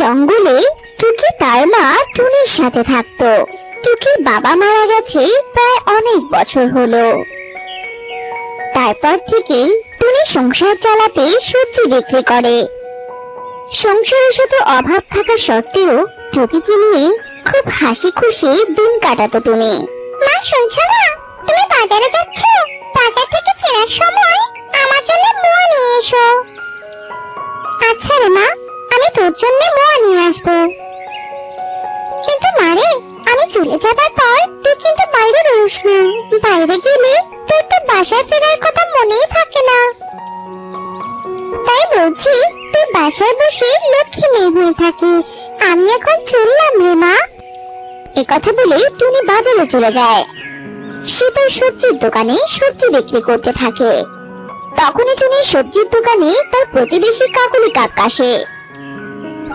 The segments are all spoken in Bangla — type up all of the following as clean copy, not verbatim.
জঙ্গলে টুকি তার মা টুনির সাথে থাকতো। টুকির বাবা মারা গেছে প্রায় অনেক বছর হলো। তারপর থেকেই টুনি সংসার চালাতে সবজি বিক্রি করে। সংসারে শুধু অভাব থাকা সত্ত্বেও টুকিকে নিয়ে খুব হাসি খুশি দিন কাটাতো টুনি। মা শুনছো না, তুমি বাজারে যাচ্ছ? বাজার থেকে ফেরার সময় আমার জন্য মোয়া নিয়ে এসো। আচ্ছা রে মা, আমি তোর জন্য মোয়া নিয়ে আসবো। কিন্তু মারে, আমি চলে যাবার পর তুই কিন্তু বাইরে বেরোস না। বাইরে গেলে তোর তো বাসায় ফেরার কথা মনেই থাকে না। তাই বলছি, তুই বাসায় বসে লক্ষ্মী মেয়ে হয়ে থাকিস। আমি এখন চললাম রে মা। এ কথা বলে টুনি বাজারে চলে যায়। সে তার সবজির দোকানে সবজি বিক্রি করতে থাকে। তখনই টুনির সবজির দোকানে তার প্রতিবেশী কাকুলি কাক আসে।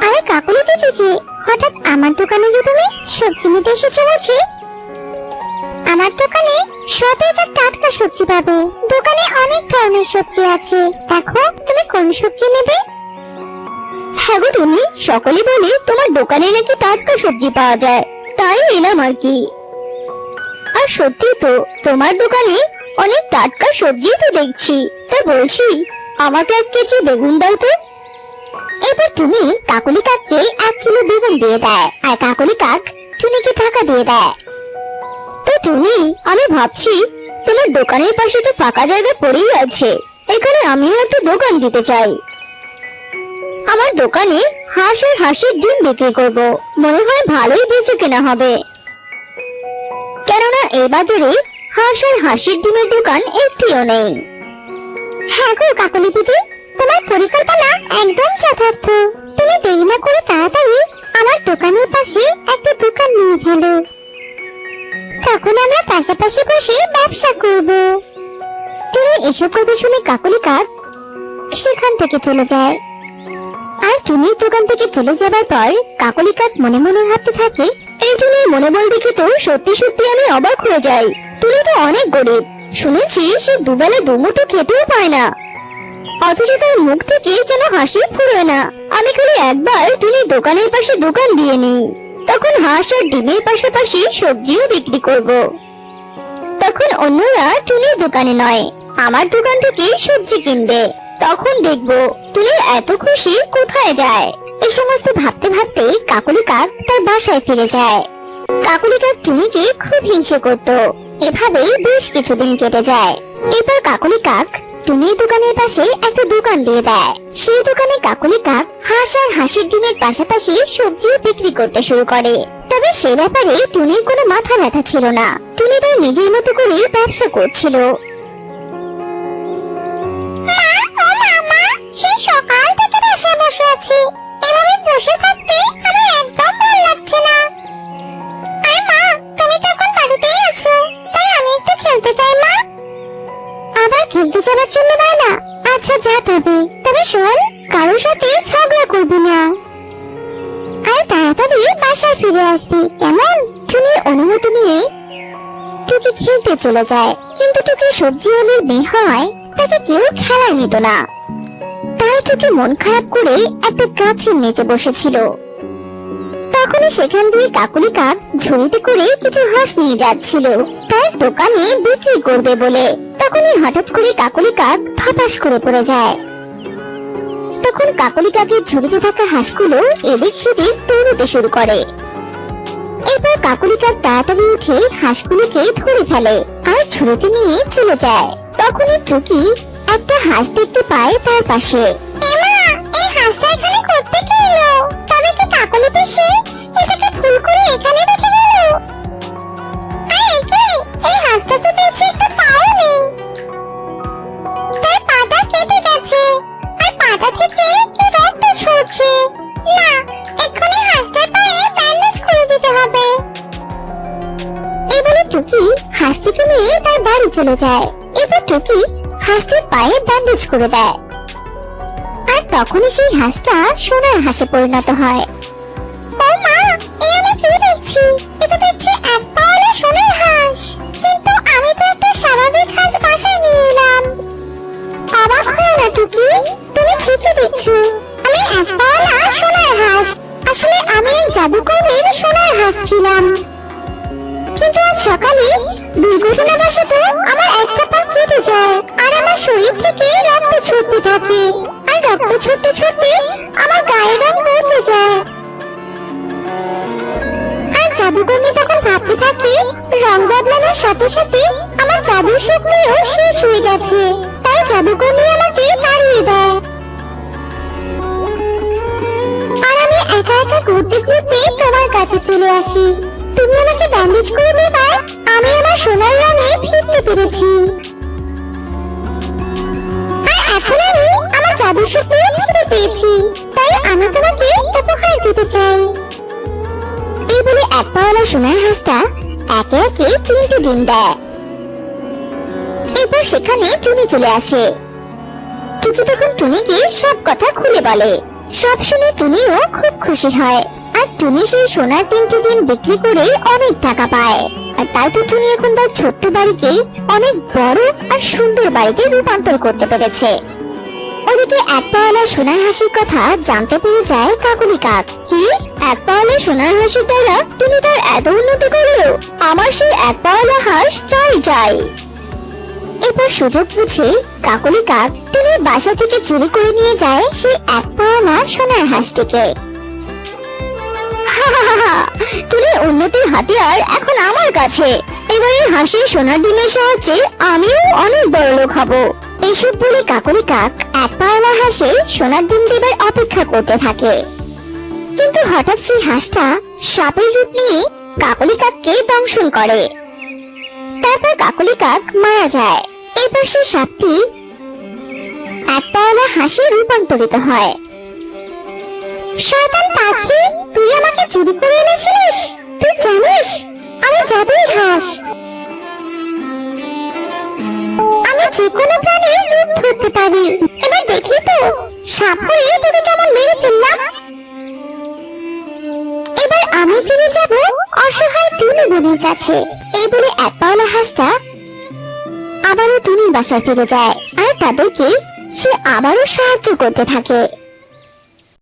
আরে কাকুলি দিদি, হঠাৎ আমার দোকানে যে তুমি সবজি নিতে এসেছো বুঝি? আমার দোকানে সতেজ আর টাটকা সবজি পাবে। দোকানে অনেক ধরনের সবজি আছে, দেখো তুমি কোন সবজি নেবে। হ্যাঁ গো টুনি, সকলে বলে তোমার দোকানে নাকি টাটকা সবজি পাওয়া যায়, তাই এলাম আর কি। আর সত্যি তো, তোমার দোকানে অনেক টাটকা সবজি তো দেখছি। তা বলছি, আমাকে 1 কেজি বেগুন দাও তো। এবার টুনি কাকলি কাককে 1 কিলো বেগুন দিয়ে দেয়, আর কাকলি কাক টুনিকে টাকা দিয়ে দেয়। তো টুনি, আমি ভাবছি তোমার দোকানের পাশে তো ফাঁকা জায়গা পড়েই আছে, এখানে আমিও একটা দোকান দিতে চাই। আমার দোকানে হাঁস আর হাঁসের ডিম বিক্রি করব, মনে হয় ভালোই বেচে কেনা হবে। কেননা এই বাজারে হাঁস আর হাঁসের ডিমের দোকান একটিও নেই। হ্যাঁ গো কাকলি দিদি, তোমার পরিকল্পনা একদম যথার্থ। তুমি দেরি না করে তাড়াতাড়ি আমার দোকানের পাশে একটা দোকান নিয়ে ফেলো, তখন আমরা পাশাপাশি বসে ব্যবসা করব। তুমি এসব কথা শুনে কাকলি কাক সেখান থেকে চলে যায়। আর টুনির দোকান থেকে চলে যাবার পর কাকলি কাক মনে মনে ভাবতে থাকে, এই টুনির মনোবল দেখে তো সত্যি সত্যি আমি অবাক হয়ে যাই। টুনি তো অনেক গরিব, শুনেছি সে দুবেলা দুমুঠো খেতেও পায় না, অথচ তার মুখ থেকে যেন হাসি ফুরোয় না। আমি খালি একবার টুনির দোকানের পাশে দোকান দিয়ে নিই, তখন হাঁস আর ডিমের পাশাপাশি সবজিও বিক্রি করব। তখন অন্যরা টুনির দোকানে নয়, আমার দোকান থেকে সবজি কিনবে। তখন দেখবো টুনি এত খুশি কোথায় যায়। এই সমস্ত ভাবতে ভাবতে কাকলি কাক তার বাসায় ফিরে যায়। কাকলি কাক টুনিকে খুব হিংসে করত। এভাবেই বেশ কিছুদিন কেটে যায়। এরপর কাকলি কাক টুনির দোকানের পাশে একটা দোকান দিয়ে দেয়। সেই দোকানে কাকলি কাক হাঁস আর হাঁসের ডিমের পাশাপাশি সবজিও বিক্রি করতে শুরু করে। তবে সে ব্যাপারে টুনির কোনো মাথা ব্যথা ছিল না। টুনি তার নিজের মতো করে ব্যবসা করছিল। সেই সকাল থেকে বাসায় বসে আছি, এভাবে বসে থাকতে আমার একদম ভালো লাগছে না। আর মা, তুমি তো এখন বাড়িতেই আছো, তাই আমি একটু খেলতে চাই মা। আবার খেলতে যাবার জন্য না? আচ্ছা যা, তবে শোন, কারোর সাথে ঝগড়া করবি না, আর তাড়াতাড়ি বাসায় ফিরে আসবি, কেমন? টুনি অনুমতি নিয়ে টুকি খেলতে চলে যায়। কিন্তু টুকি সবজি ওলির মেয়ে হওয়ায় তাকে কেউ খেলায় নিত না। তাই টুকি মন খারাপ করে একটা গাছের নিচে বসেছিল। তখনই সেখান দিয়ে কাকলি কাক ঝুড়িতে করে কিছু হাঁস নিয়ে যাচ্ছিল তার দোকানে বিক্রি করবে বলে। তখনই হঠাৎ করে কাকলি কাক ধপাস করে পড়ে যায়। তখন কাকলি কাকের ঝুড়িতে থাকা হাঁসগুলো এদিক সেদিক দৌড়তে শুরু করে। এরপর কাকলি কাক তাড়াতাড়ি উঠে হাঁসগুলোকে ধরে ফেলে আর ঝুড়িতে নিয়ে চলে যায়। তখনই টুকি একটা হাঁস দেখতে পায় তার পাশে। এই হাঁসটা এখানে করতে কি এলো? তবে কি কাকলি পিসি এটাকে ভুল করে এখানে রেখে গেল? এই হাঁসটা তো দেখছি একটা পাও নেই, তার পাটা কেটে গেছে, আর পাটা থেকে কি রক্ত ঝরছে। না, এক্ষুনি হাঁসটার পায়ে ব্যান্ডেজ করে দিতে হবে। এই বলে টুকি হাঁসটিকে নিয়ে তার বাড়ি চলে যায়। এবার টুকি হাঁসটির পায়ে ব্যান্ডেজ করে দেয়, আর তখনই সেই হাঁসটা সোনার হাঁসে পরিণত হয়। ও মা, এই আমি কি দেখছি? এটা দেখছি এক পাওয়ালা সোনার হাঁস, কিন্তু আমি তো একটা স্বাভাবিক হাঁস বাসায় নিয়ে এলাম। অবাক হও না টুকি, তুমি ঠিকই দেখছো, আমি এক পাওয়ালা সোনার হাঁস। আমি এক জাদুকরের সোনার হাঁস ছিলাম, কিন্তু আজ সকালে দুর্ঘটনাবশত আমার একটা পা কেটে যায় আর আমার শরীর থেকে রক্ত ছুটতে থাকে। আর রক্ত ছুটতে ছুটতে আমার গায়ের রং বদলে যায়। আর জাদুকরনি তখন ভাবতে থাকে রং বদলানোর সাথে সাথে আমার জাদুর শক্তিও শেষ হয়ে গেছে, তাই জাদুকরনি আমাকে তাড়িয়ে দেয়। আর আমি একা একা ঘুরতে ঘুরতে তোমার কাছে চলে আসি। তুমি আমাকে ব্যান্ডেজ করে দেবে, আমি আমার সোনার রঙে ফিরতে পেরেছি। আর এখন আমি আমার জাদুর শক্তিও ফিরে পেয়েছি, তাই আমি তোমাকে উপহার দিতে চাই। এই বলে এক পাওয়ালা সোনার হাঁসটা একে একে 3টি ডিম দেয়। এরপর সেখানে টুনি চলে আসে। টুকি তখন টুনিকে সব কথা খুলে বলে। সব শুনে টুনিও খুব খুশি হয়। আর টুনি সেই সোনার 3টি ডিম বিক্রি করে অনেক টাকা পায়। আর তাই তো টুনি এখন তার ছোট্ট বাড়িকে অনেক বড় আর সুন্দর বাড়িতে রূপান্তর করতে পেরেছে। ওদিকে এক পাওয়ালা সোনার হাসির কথা জানতে পেরে যায় কাকলি কাক। কি, এক পাওয়ালা সোনার হাসির দ্বারা টুনি তার এত উন্নতি করলো? আমার সেই এক পাওয়ালা হাঁস চাই। এরপর সুযোগ বুঝে কাকলি কাক টুনির বাসা থেকে চুরি করে নিয়ে যায় সেই এক পাওয়ালা সোনার হাঁসটিকে। টুনির উন্নতির হাতিয়ার এখন আমার কাছে। এবারে হাঁসের সোনার ডিমের সাহায্যে আমিও অনেক বড় লোক হব। এইসব বলে কাকলি কাক এক পাওয়ালা হাঁসে সোনার ডিম দেবার অপেক্ষা করতে থাকে। কিন্তু হঠাৎ সেই হাঁসটা সাপের রূপ নিয়ে কাকলি কাককে দংশন করে। তারপর কাকলি কাক মারা যায়। এরপর সেই সাপটি এক পাওয়ালা হাঁসে রূপান্তরিত হয়। শয়তান পাখি, তুই আমাকে চুরি করে এনেছিলিস? তুই জানিস আমি জাদুই হাঁস। আমি যে কোনো প্রাণীর রূপ ধরতে পারি। এবার দেখি তো সাপ হয়ে তোকে কেমন মেরে ফেললাম। এবার আমি ফিরে যাব অসহায় টুনি বোনের কাছে। এই বলে এক পাওয়ালা হাঁসটা আবারও টুনির বাসায় ফিরে যায় আর তাদেরকে সে আবারও সাহায্য করতে থাকে।